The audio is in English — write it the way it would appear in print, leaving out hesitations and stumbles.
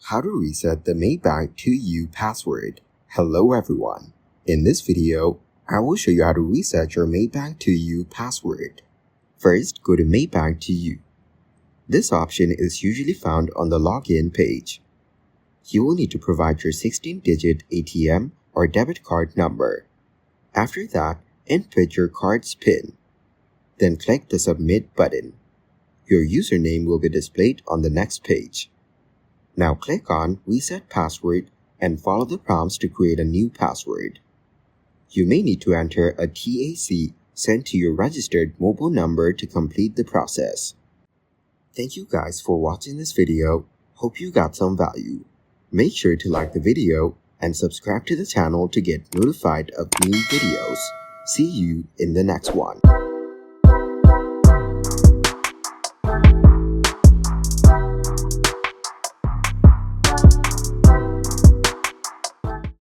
How to reset the Maybank2u password. Hello everyone. In this video, I will show you how to reset your Maybank2u password. First, go to Maybank2u. This option is usually found on the login page. You will need to provide your 16-digit ATM or debit card number. After that, input your card's PIN. Then click the Submit button. Your username will be displayed on the next page. Now click on Reset Password and follow the prompts to create a new password. You may need to enter a TAC sent to your registered mobile number to complete the process. Thank you guys for watching this video. Hope you got some value. Make sure to like the video and subscribe to the channel to get notified of new videos. See you in the next one.